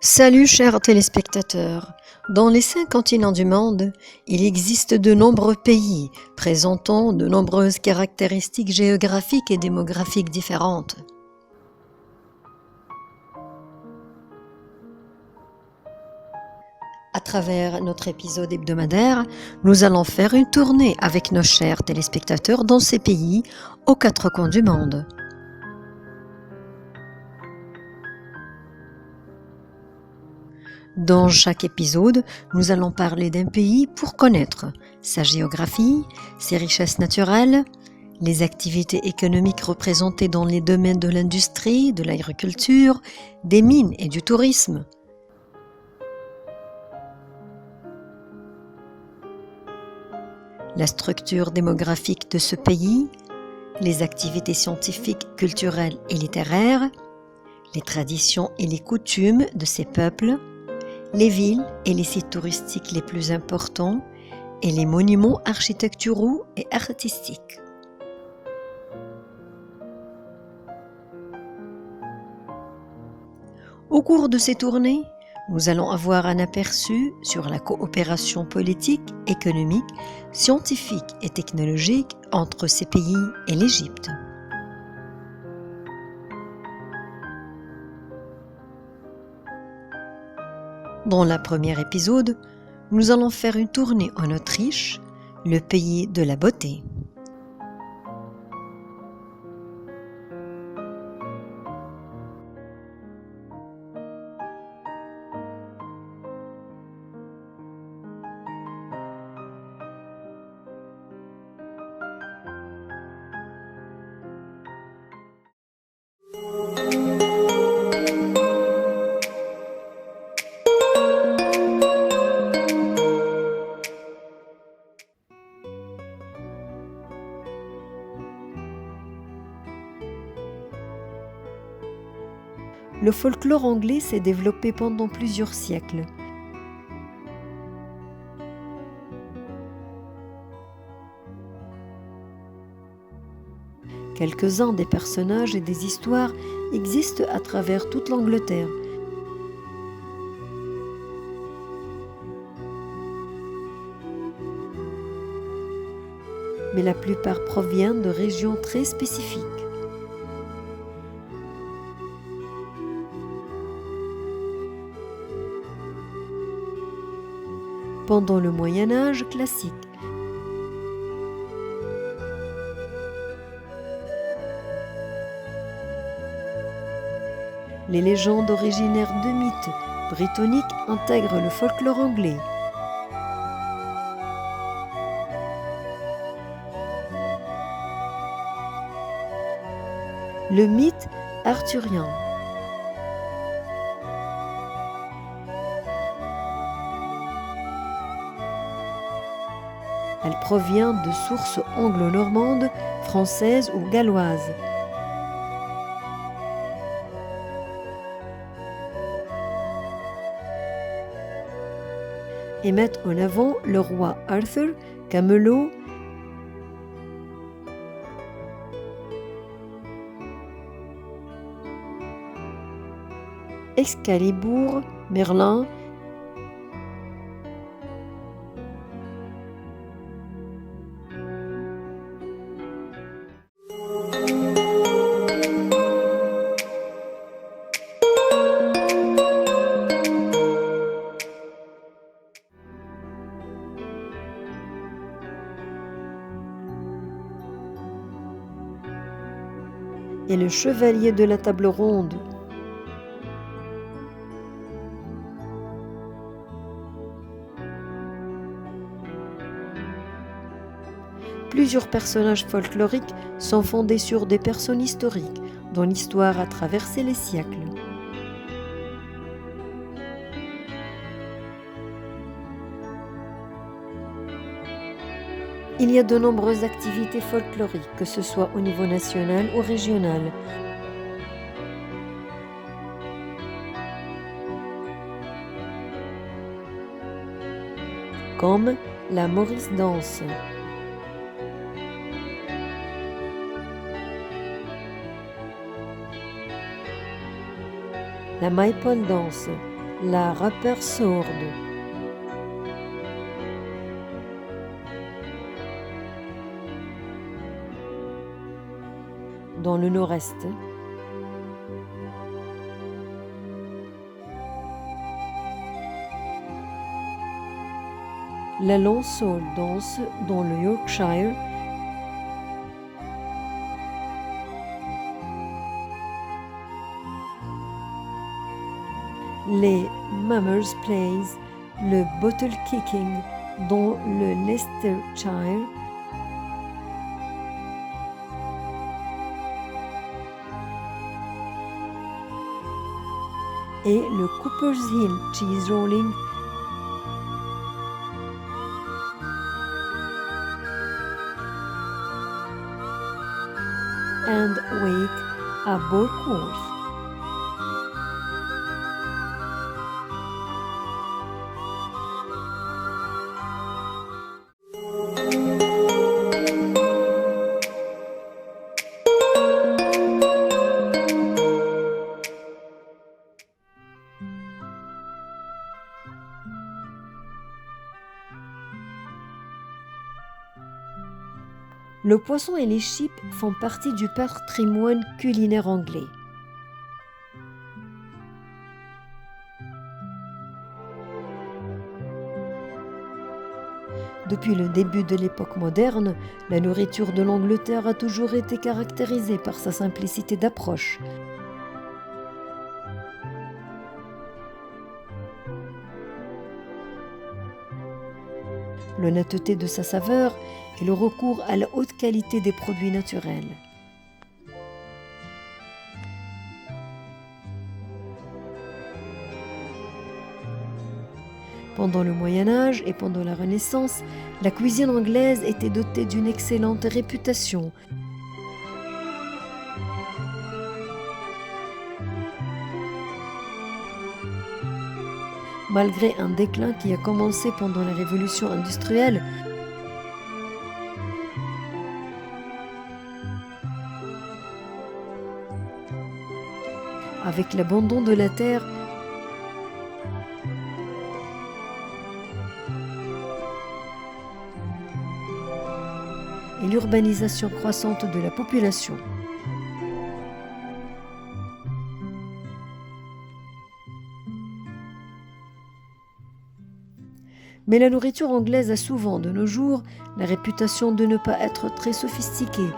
Salut chers téléspectateurs. Dans les 5 continents du monde, il existe de nombreux pays présentant de nombreuses caractéristiques géographiques et démographiques différentes. À travers notre épisode hebdomadaire, nous allons faire une tournée avec nos chers téléspectateurs dans ces pays aux 4 coins du monde. Dans chaque épisode, nous allons parler d'un pays pour connaître sa géographie, ses richesses naturelles, les activités économiques représentées dans les domaines de l'industrie, de l'agriculture, des mines et du tourisme. La structure démographique de ce pays, les activités scientifiques, culturelles et littéraires, les traditions et les coutumes de ces peuples, les villes et les sites touristiques les plus importants et les monuments architecturaux et artistiques. Au cours de ces tournées, nous allons avoir un aperçu sur la coopération politique, économique, scientifique et technologique entre ces pays et l'Égypte. Dans le premier épisode, nous allons faire une tournée en Autriche, le pays de la beauté. Le folklore anglais s'est développé pendant plusieurs siècles. Quelques-uns des personnages et des histoires existent à travers toute l'Angleterre. Mais la plupart proviennent de régions très spécifiques. Pendant le Moyen Âge classique, les légendes originaires de mythes britanniques intègrent le folklore anglais. Le mythe arthurien. Elle provient de sources anglo-normandes, françaises ou galloises. Et mettent en avant le roi Arthur, Camelot, Excalibur, Merlin, et le chevalier de la table ronde. Plusieurs personnages folkloriques sont fondés sur des personnes historiques dont l'histoire a traversé les siècles. Il y a de nombreuses activités folkloriques, que ce soit au niveau national ou régional. Comme la Morris Dance, la Maypole Dance, la rapeur sourde. Dans le nord-est, la Lansol danse dans le Yorkshire, les Mummers Plays le bottle kicking dans le Leicestershire, et le Cooper's Hill Cheese Rolling and Wake à Borkworth. Le poisson et les chips font partie du patrimoine culinaire anglais. Depuis le début de l'époque moderne, la nourriture de l'Angleterre a toujours été caractérisée par sa simplicité d'approche. L'honnêteté de sa saveur et le recours à la haute qualité des produits naturels. Pendant le Moyen Âge et pendant la Renaissance, la cuisine anglaise était dotée d'une excellente réputation. Malgré un déclin qui a commencé pendant la Révolution industrielle, avec l'abandon de la terre, et l'urbanisation croissante de la population. Mais la nourriture anglaise a souvent, de nos jours, la réputation de ne pas être très sophistiquée,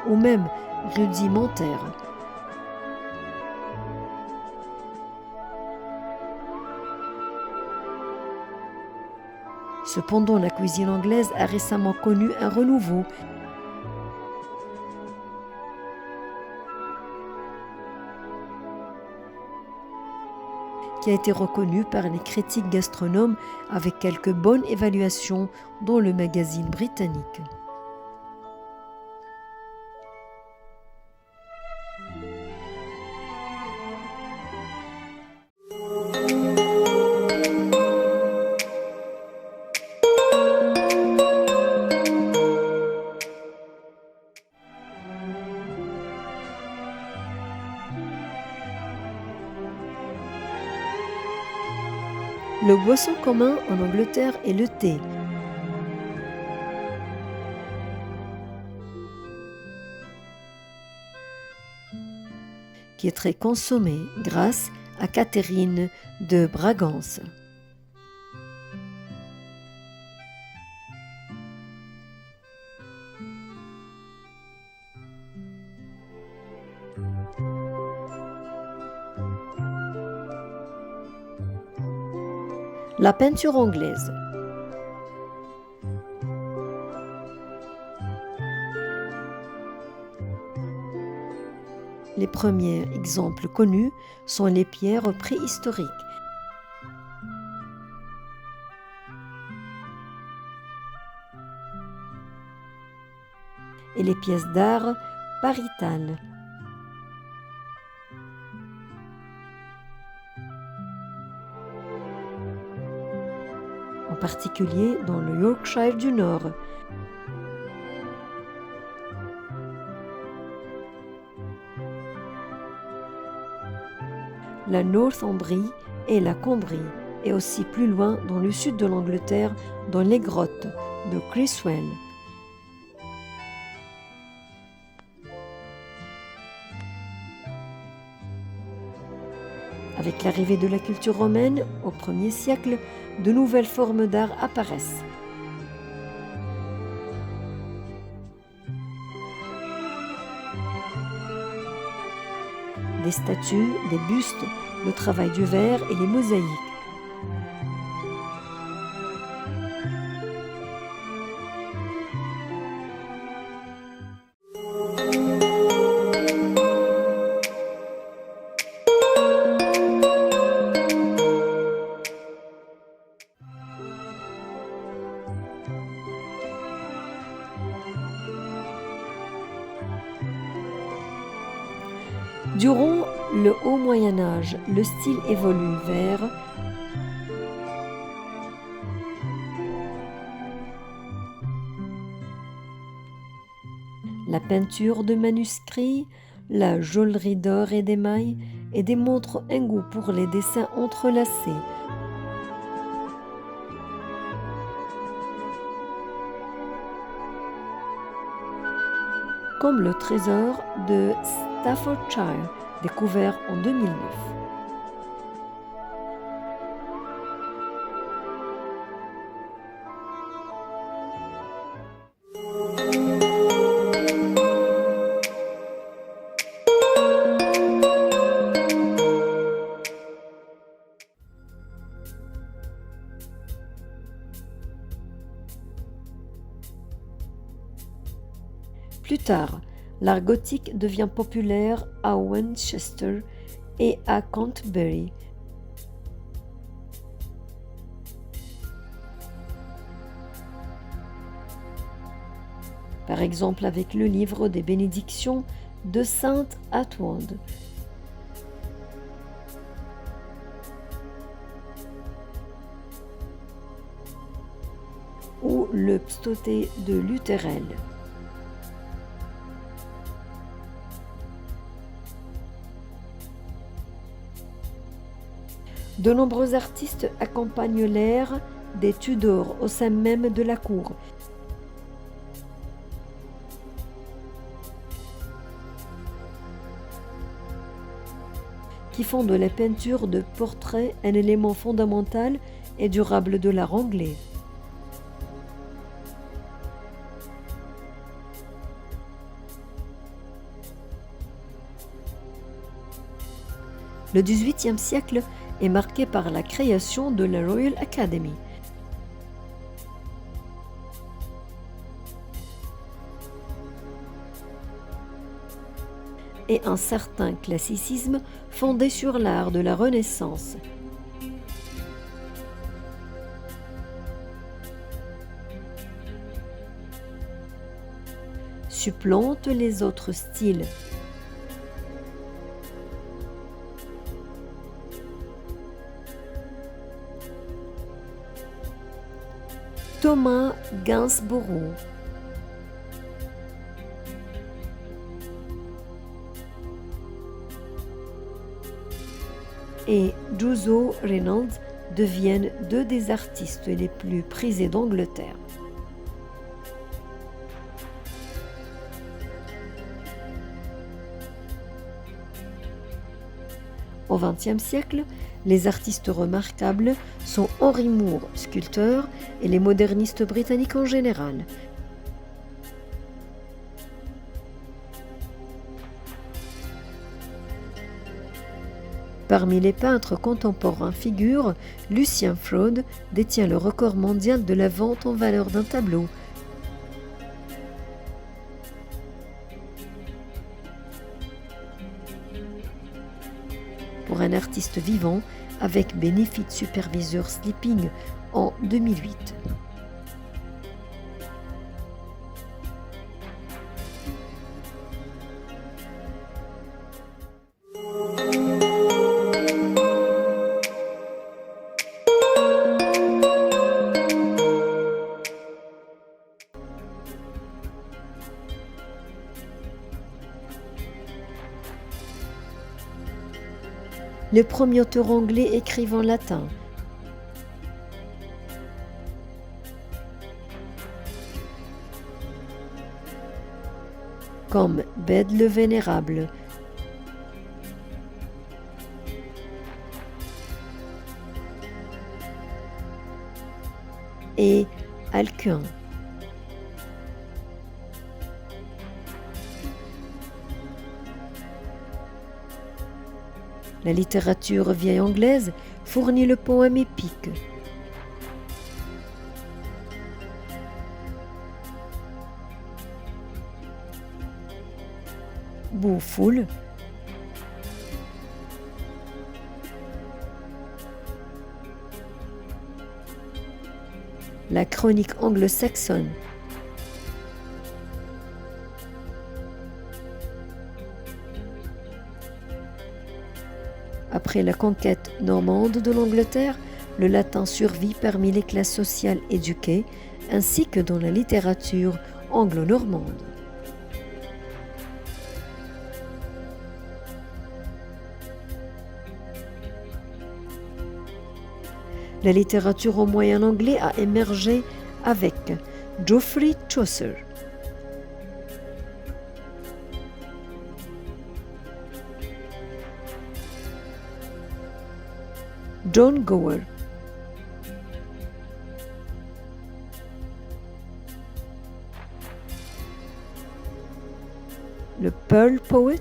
ou même rudimentaire. Cependant, la cuisine anglaise a récemment connu un renouveau. Qui a été reconnu par les critiques gastronomes avec quelques bonnes évaluations dans le magazine britannique. Le boisson commun en Angleterre est le thé. Qui est très consommé grâce à Catherine de Bragance. La peinture anglaise. Les premiers exemples connus sont les pierres préhistoriques. Et les pièces d'art paritales. En particulier dans le Yorkshire du Nord. la Northumbrie et la Combrie, et aussi plus loin dans le sud de l'Angleterre, dans les grottes de Criswell. Avec l'arrivée de la culture romaine, au 1er siècle, de nouvelles formes d'art apparaissent. Des statues, des bustes, le travail du verre et les mosaïques. Durant le Haut Moyen Âge, le style évolue vers la peinture de manuscrits, la joaillerie d'or et d'émail, et démontre un goût pour les dessins entrelacés. Comme le trésor de Staffordshire, découvert en 2009. Plus tard, l'art gothique devient populaire à Winchester et à Canterbury. Par exemple avec le livre des bénédictions de Sainte Atwande. Ou le pstoté de Lutherel. De nombreux artistes accompagnent l'ère des Tudors au sein même de la cour. Qui font de la peinture de portrait un élément fondamental et durable de l'art anglais. Le XVIIIe siècle est marqué par la création de la Royal Academy. Et un certain classicisme fondé sur l'art de la Renaissance. Supplante les autres styles. Thomas Gainsborough. Et Juzo Reynolds deviennent deux des artistes les plus prisés d'Angleterre. Au XXe siècle, les artistes remarquables sont Henry Moore, sculpteur, et les modernistes britanniques en général. Parmi les peintres contemporains figure Lucien Freud, détient le record mondial de la vente en valeur d'un tableau. Pour un artiste vivant, avec Benefit Supervisor Sleeping en 2008. les premiers auteurs anglais écrivent en latin. Comme Bède le Vénérable, et Alcuin. La littérature vieille anglaise fournit le poème épique. Beowulf, la chronique anglo-saxonne, après la conquête normande de l'Angleterre, le latin survit parmi les classes sociales éduquées ainsi que dans la littérature anglo-normande. La littérature au moyen anglais a émergé avec Geoffrey Chaucer, John Gower, le Pearl Poet,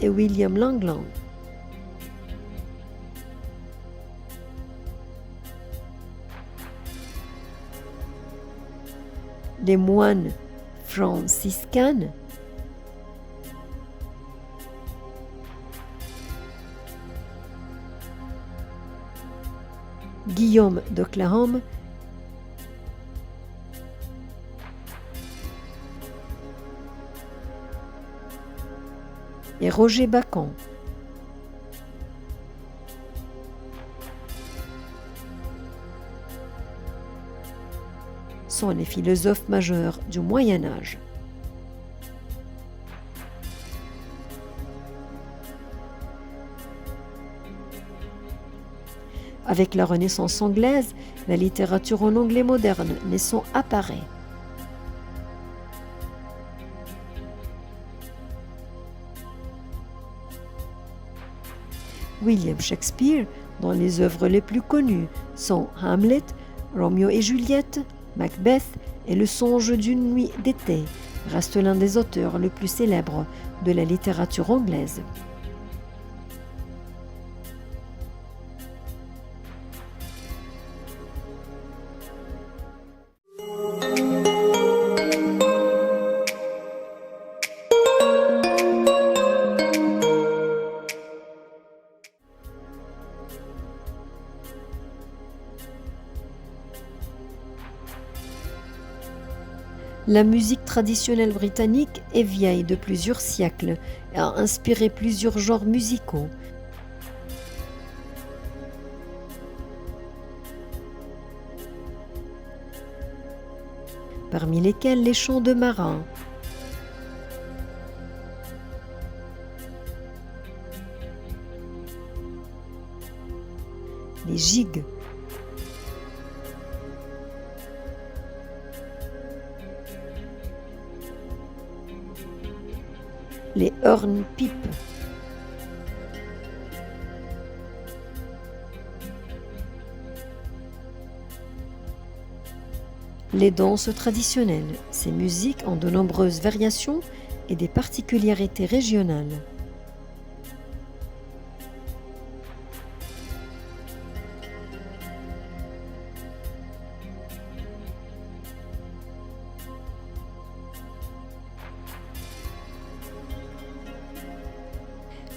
et William Langland. Les moines franciscains, Guillaume d'Oklahome, et Roger Bacon. Sont les philosophes majeurs du Moyen Âge. Avec la Renaissance anglaise, la littérature en anglais moderne naissant apparaît. William Shakespeare, dont les œuvres les plus connues sont Hamlet, Roméo et Juliette, Macbeth et Le songe d'une nuit d'été, reste l'un des auteurs les plus célèbres de la littérature anglaise. La musique traditionnelle britannique est vieille de plusieurs siècles et a inspiré plusieurs genres musicaux. Parmi lesquels les chants de marins, les gigues, les hornpipes, les danses traditionnelles. Ces musiques ont de nombreuses variations et des particularités régionales.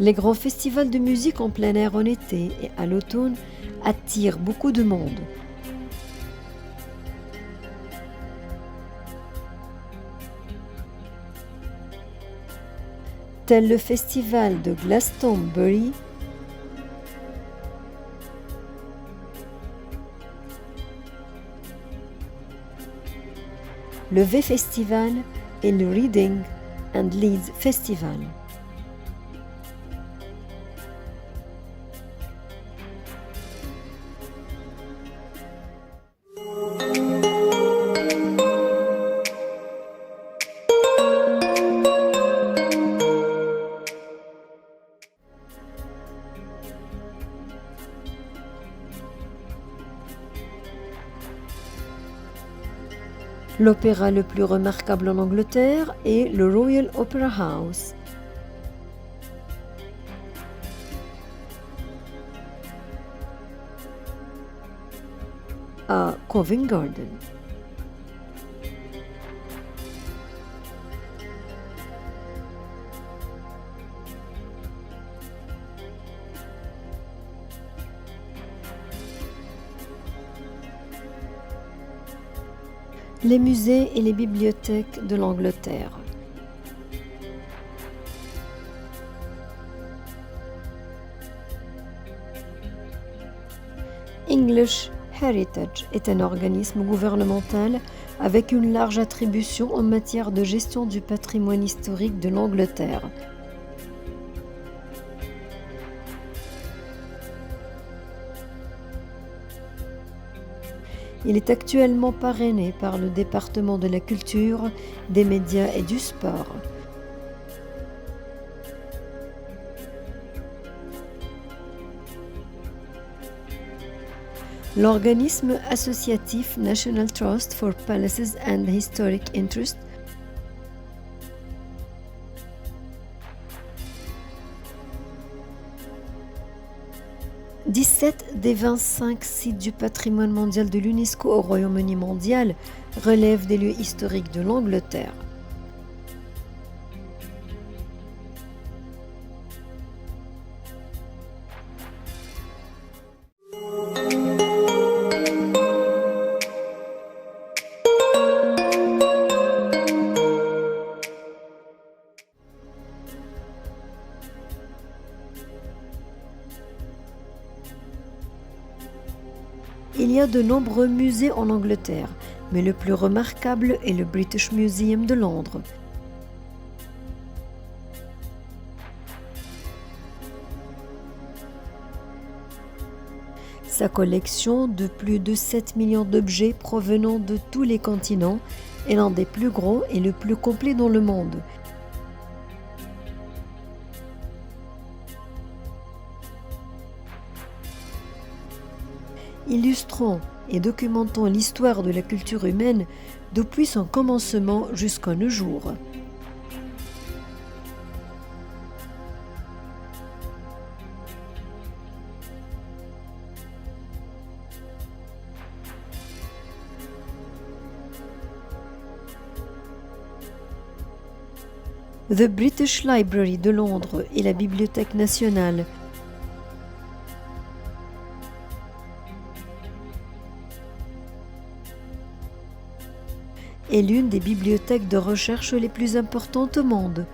Les grands festivals de musique en plein air en été et à l'automne attirent beaucoup de monde. Tel le festival de Glastonbury, le V Festival et le Reading and Leeds Festival. L'opéra le plus remarquable en Angleterre est le Royal Opera House. À Covent Garden. Les musées et les bibliothèques de l'Angleterre. English Heritage est un organisme gouvernemental avec une large attribution en matière de gestion du patrimoine historique de l'Angleterre. Il est actuellement parrainé par le département de la culture, des médias et du sport. L'organisme associatif National Trust for Palaces and Historic Interest « 17 des 25 sites du patrimoine mondial de l'UNESCO au Royaume-Uni mondial relèvent des lieux historiques de l'Angleterre. Il y a de nombreux musées en Angleterre, mais le plus remarquable est le British Museum de Londres. Sa collection de plus de 7 millions d'objets provenant de tous les continents est l'un des plus gros et le plus complet dans le monde. Illustrant et documentant l'histoire de la culture humaine depuis son commencement jusqu'à nos jours. The British Library de Londres et la Bibliothèque nationale est l'une des bibliothèques de recherche les plus importantes au monde.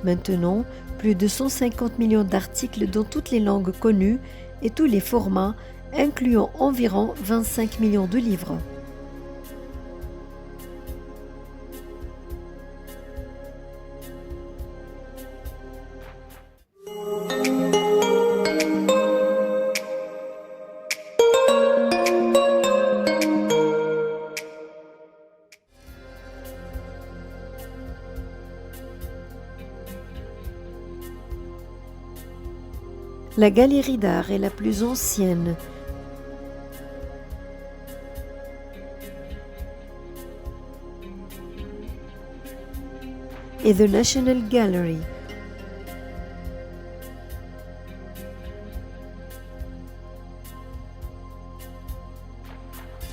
Maintenant, plus de 150 millions d'articles dans toutes les langues connues et tous les formats, incluant environ 25 millions de livres. La galerie d'art est la plus ancienne. Et the National Gallery.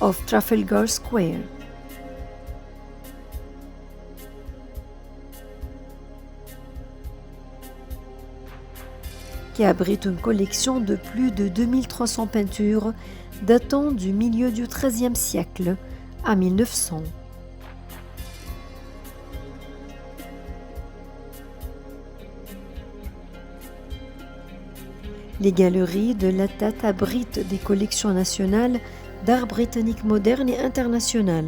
Of Trafalgar Square. Qui abrite une collection de plus de 2300 peintures datant du milieu du XIIIe siècle à 1900. Les galeries de La Tate abritent des collections nationales d'art britannique moderne et international.